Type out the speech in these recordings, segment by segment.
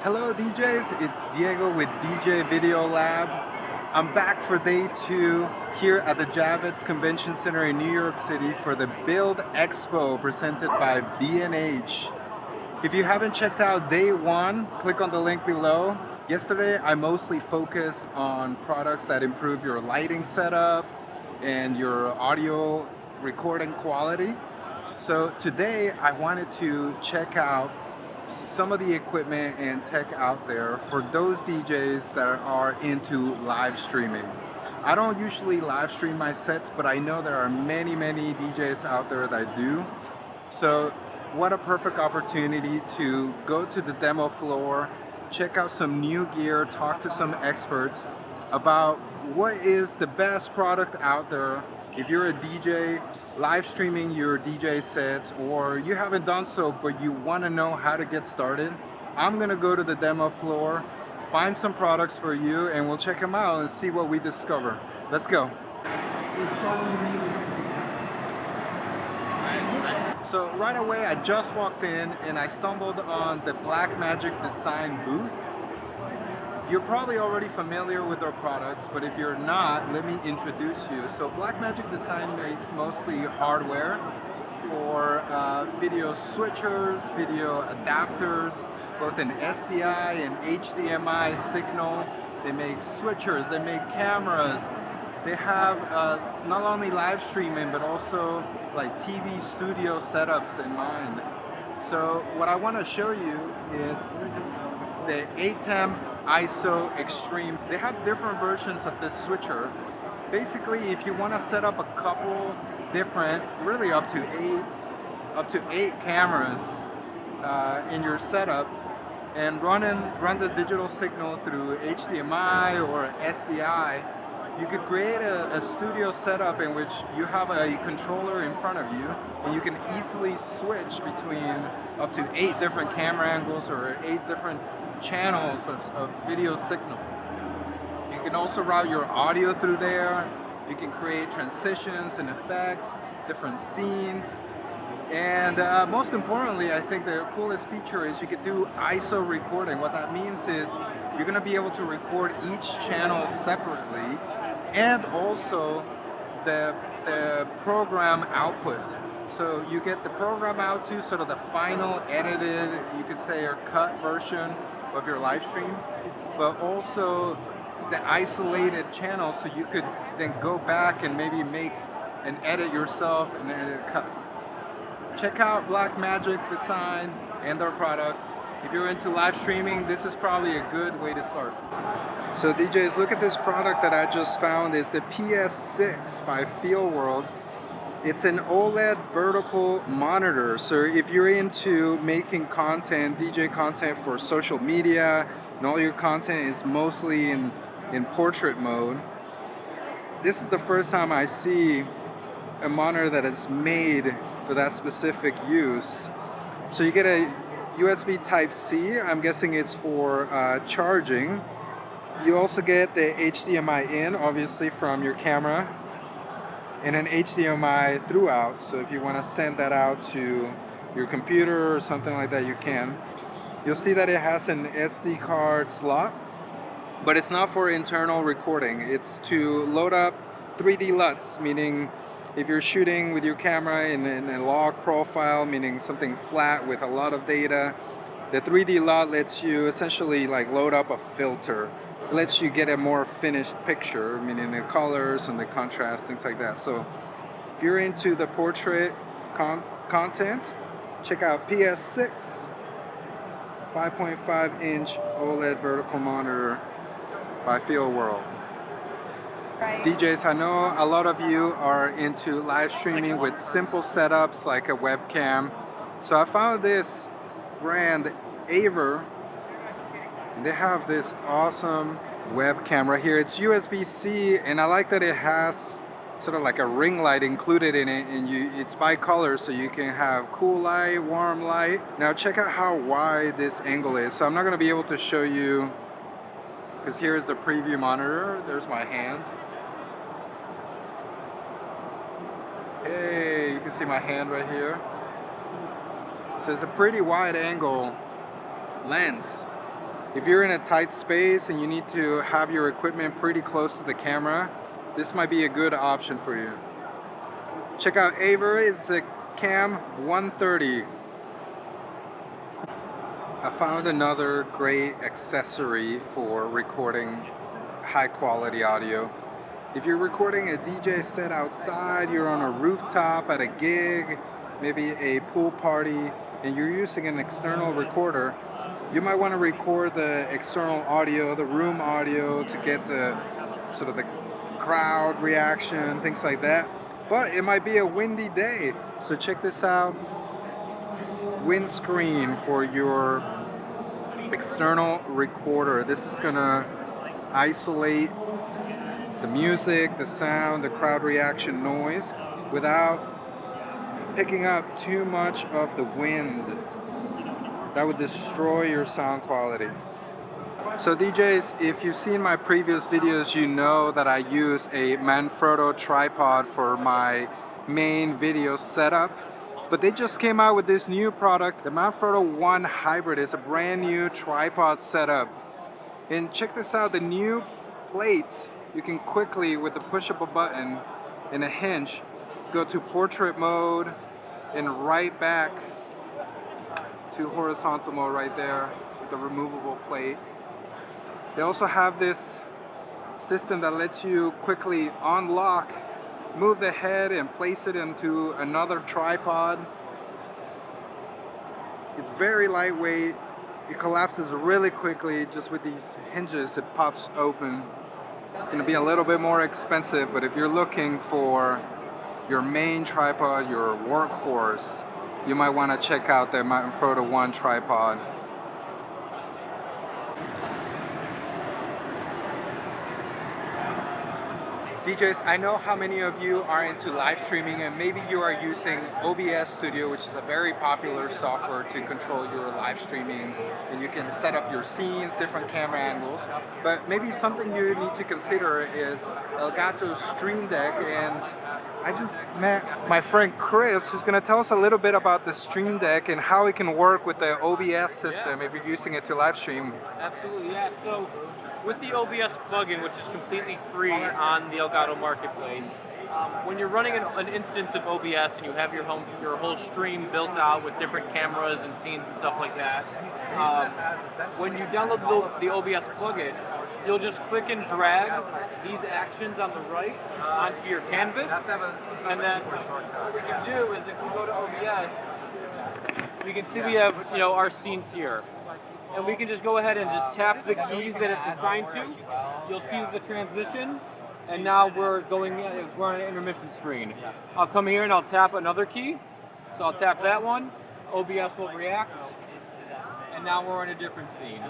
Hello DJs, it's Diego with DJ Video Lab. I'm back for day 2 here at the Javits Convention Center in New York City for the BILD Expo presented by B&H. If you haven't checked out day 1, click on the link below. Yesterday I mostly focused on products that improve your lighting setup and your audio recording quality. So today I wanted to check out some of the equipment and tech out there for those DJs that are into live streaming. I don't usually live stream my sets, but I know there are many DJs out there that do. So what a perfect opportunity to go to the demo floor, check out some new gear, talk to some experts about what is the best product out there. If you're a DJ live streaming your DJ sets, or you haven't done so but you want to know how to get started, I'm gonna go to the demo floor, find some products for you, and we'll check them out and see what we discover. Let's go. So right away I just walked in and I stumbled on the Blackmagicdesign booth. You're probably already familiar with our products, but if you're not, let me introduce you. So Blackmagicdesign makes mostly hardware for video switchers, video adapters, both in SDI and HDMI signal. They make switchers, they make cameras. They have not only live streaming, but also like TV studio setups in mind. So what I want to show you is the Atem ISO Extreme. They have different versions of this switcher. Basically, if you want to set up a couple different, really up to eight cameras in your setup, and run the digital signal through HDMI or SDI, you could create a studio setup in which you have a controller in front of you and you can easily switch between up to 8 different camera angles or 8 different channels of video signal. You can also route your audio through there. You can create transitions and effects, different scenes. And most importantly, I think the coolest feature is you can do ISO recording. What that means is you're going to be able to record each channel separately, and also the program output. So you get the program out to sort of the final edited, you could say, or cut version of your live stream, but also the isolated channel, so you could then go back and maybe make an edit yourself and then cut. Check out Blackmagicdesign and their products. If you're into live streaming, this is probably a good way to start. So DJs, look at this product that I just found. Is the PS6 by FeelWorld. It's an OLED vertical monitor. So if you're into making content, DJ content for social media, and all your content is mostly in portrait mode, this is the first time I see a monitor that is made for that specific use. So you get a USB Type-C. I'm guessing it's for charging. You also get the HDMI in, obviously, from your camera, and an HDMI throughout. So if you want to send that out to your computer or something like that, you can. You'll see that it has an SD card slot, but it's not for internal recording. It's to load up 3D LUTs, meaning if you're shooting with your camera in a log profile, meaning something flat with a lot of data, the 3D LUT lets you essentially like load up a filter. It lets you get a more finished picture, meaning the colors and the contrast, things like that. So if you're into the portrait content, check out PS6 5.5 inch OLED vertical monitor by FeelWorld. Right. DJs, I know a lot of you are into live streaming with simple setups like a webcam. So I found this brand, AVer. They have this awesome webcam right here. It's USB-C, and I like that it has sort of like a ring light included in it, and it's bi-color, so you can have cool light, warm light. Now check out how wide this angle is. So I'm not going to be able to show you, because here's the preview monitor. There's my hand. Hey, you can see my hand right here. So it's a pretty wide angle lens. If you're in a tight space and you need to have your equipment pretty close to the camera, this might be a good option for you. Check out AVer, it's a Cam 130. I found another great accessory for recording high quality audio. If you're recording a DJ set outside, you're on a rooftop at a gig, maybe a pool party, and you're using an external recorder, you might want to record the external audio, the room audio, to get the sort of the crowd reaction, things like that. But it might be a windy day, so check this out. Windscreen for your external recorder. This is gonna isolate the music, the sound, the crowd reaction noise without picking up too much of the wind. That would destroy your sound quality. So DJs, if you've seen my previous videos, you know that I use a Manfrotto tripod for my main video setup. But they just came out with this new product. The Manfrotto 1 Hybrid is a brand new tripod setup. And check this out, the new plates, you can quickly, with the push of a button and a hinge, go to portrait mode and right back to horizontal mode right there with the removable plate. They also have this system that lets you quickly unlock, move the head and place it into another tripod. It's very lightweight. It collapses really quickly just with these hinges. It pops open. It's going to be a little bit more expensive, but if you're looking for your main tripod, your workhorse, you might want to check out the Manfrotto 1 tripod. DJs, I know how many of you are into live streaming, and maybe you are using OBS Studio, which is a very popular software to control your live streaming, and you can set up your scenes, different camera angles. But maybe something you need to consider is Elgato's Stream Deck, and I just met my friend Chris, who's going to tell us a little bit about the Stream Deck and how it can work with the OBS system if you're using it to live stream. Absolutely, yeah. So with the OBS plugin, which is completely free on the Elgato marketplace, when you're running an instance of OBS and you have your whole stream built out with different cameras and scenes and stuff like that, when you download the OBS plugin, you'll just click and drag these actions on the right onto your canvas, and then what we can do is if we go to OBS, we can see we have our scenes here. And we can just go ahead and just tap the keys that it's assigned to. You'll see the transition, and now we're on an intermission screen. I'll come here and I'll tap another key. So I'll tap that one, OBS will react, and now we're in a different scene.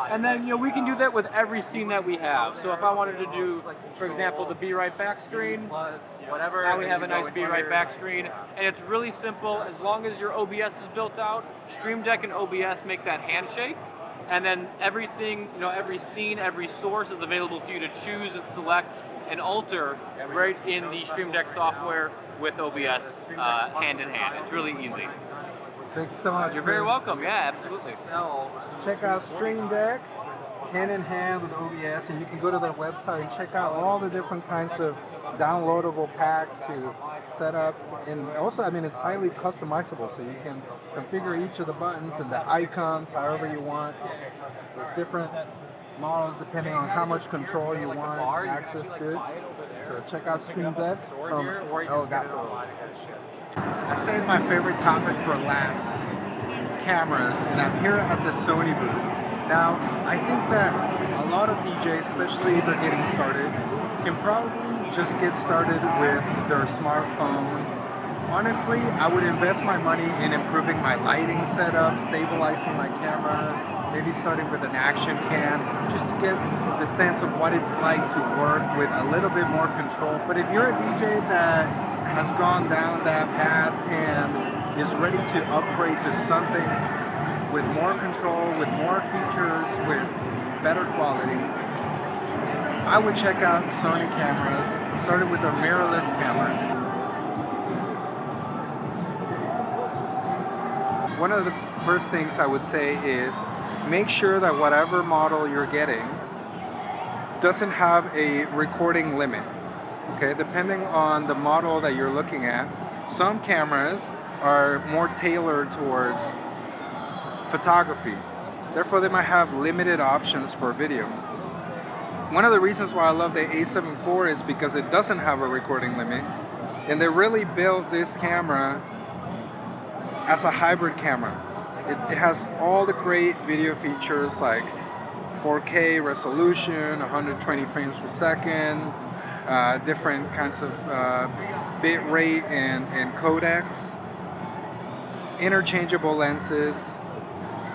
And then we can do that with every scene that we have. So if I wanted to do, for example, the Be Right Back screen, now we have a nice Be Right Back screen. And it's really simple. As long as your OBS is built out, Stream Deck and OBS make that handshake. And then everything, every scene, every source is available for you to choose and select and alter right in the Stream Deck software with OBS hand in hand. It's really easy. Thank you so much. You're very welcome. Yeah, absolutely. Check out Stream Deck, hand in hand with OBS, and you can go to their website and check out all the different kinds of downloadable packs to set up. And also, it's highly customizable, so you can configure each of the buttons and the icons however you want. There's different models depending on how much control you want access to. So check out Stream Deck from Elgato. I saved my favorite topic for last, cameras, and I'm here at the Sony booth. Now, I think that a lot of DJs, especially if they're getting started, can probably just get started with their smartphone. Honestly, I would invest my money in improving my lighting setup, stabilizing my camera, maybe starting with an action cam, just to get the sense of what it's like to work with a little bit more control. But if you're a DJ that has gone down that path and is ready to upgrade to something with more control, with more features, with better quality, I would check out Sony cameras, starting with their mirrorless cameras. One of the first things I would say is make sure that whatever model you're getting doesn't have a recording limit. Okay, depending on the model that you're looking at, some cameras are more tailored towards photography. Therefore, they might have limited options for video. One of the reasons why I love the A7 IV is because it doesn't have a recording limit, and they really built this camera as a hybrid camera. It has all the great video features like 4K resolution, 120 frames per second, different kinds of bit rate and codecs, interchangeable lenses.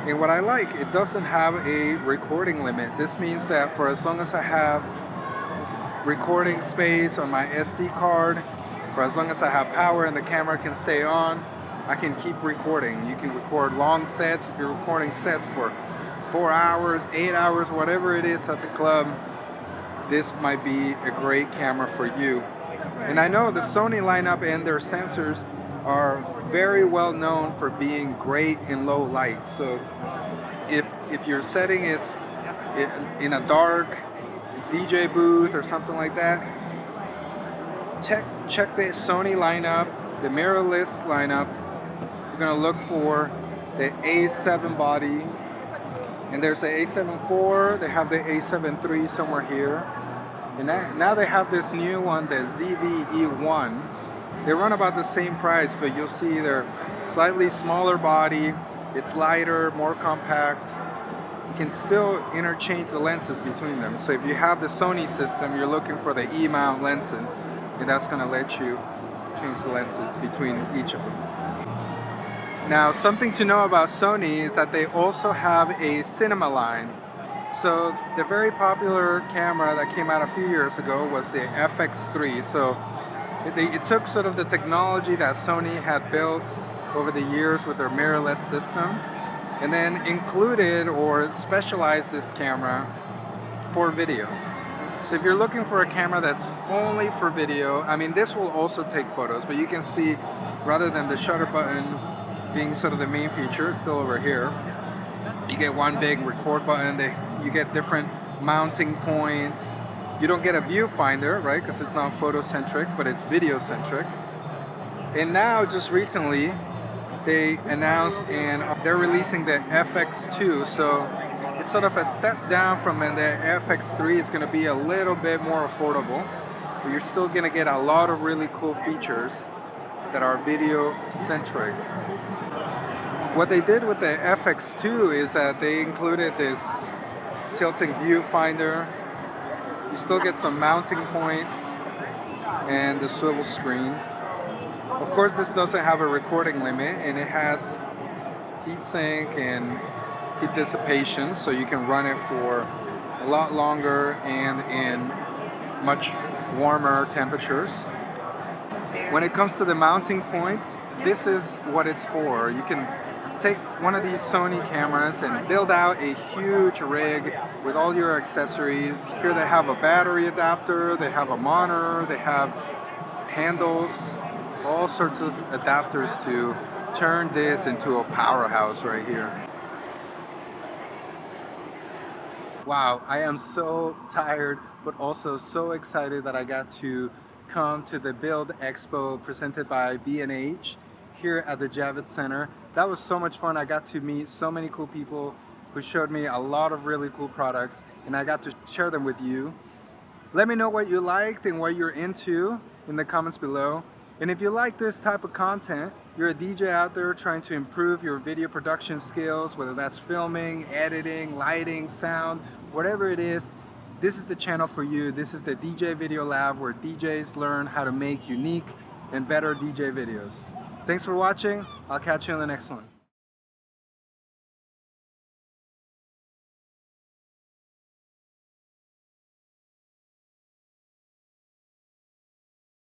And what I like, it doesn't have a recording limit. This means that for as long as I have recording space on my SD card, for as long as I have power and the camera can stay on, I can keep recording. You can record long sets. If you're recording sets for 4 hours, 8 hours, whatever it is at the club, this might be a great camera for you. And I know the Sony lineup and their sensors are very well known for being great in low light. So if your setting is in a dark DJ booth or something like that, check the Sony lineup, the Mirrorless lineup. You're gonna look for the A7 body, and there's the A7 IV. They have the A7 III somewhere here, and now they have this new one, the ZV-E1. They run about the same price, but you'll see they're slightly smaller body, it's lighter, more compact. You can still interchange the lenses between them. So if you have the Sony system, you're looking for the E-mount lenses, and that's going to let you change the lenses between each of them. Now, something to know about Sony is that they also have a cinema line. So the very popular camera that came out a few years ago was the FX3. So it took sort of the technology that Sony had built over the years with their mirrorless system, and then included or specialized this camera for video. So if you're looking for a camera that's only for video, I mean, this will also take photos, but you can see rather than the shutter button being sort of the main feature, it's still over here, you get one big record button, you get different mounting points. You don't get a viewfinder, right, because it's not photo-centric, but it's video-centric. And now, just recently, they announced and they're releasing the FX2, so it's sort of a step down from the FX3. It's going to be a little bit more affordable, but you're still going to get a lot of really cool features that are video-centric. What they did with the FX2 is that they included this tilting viewfinder. You still get some mounting points and the swivel screen. Of course, this doesn't have a recording limit, and it has heatsink and heat dissipation, so you can run it for a lot longer and in much warmer temperatures. When it comes to the mounting points, this is what it's for. You can take one of these Sony cameras and build out a huge rig with all your accessories. Here they have a battery adapter, they have a monitor, they have handles, all sorts of adapters to turn this into a powerhouse right here. Wow, I am so tired, but also so excited that I got to come to the BILD Expo presented by B&H here at the Javits Center. That was so much fun. I got to meet so many cool people who showed me a lot of really cool products, and I got to share them with you. Let me know what you liked and what you're into in the comments below. And if you like this type of content, you're a DJ out there trying to improve your video production skills, whether that's filming, editing, lighting, sound, whatever it is, this is the channel for you. This is the DJ Video Lab, where DJs learn how to make unique and better DJ videos. Thanks for watching. I'll catch you in the next one.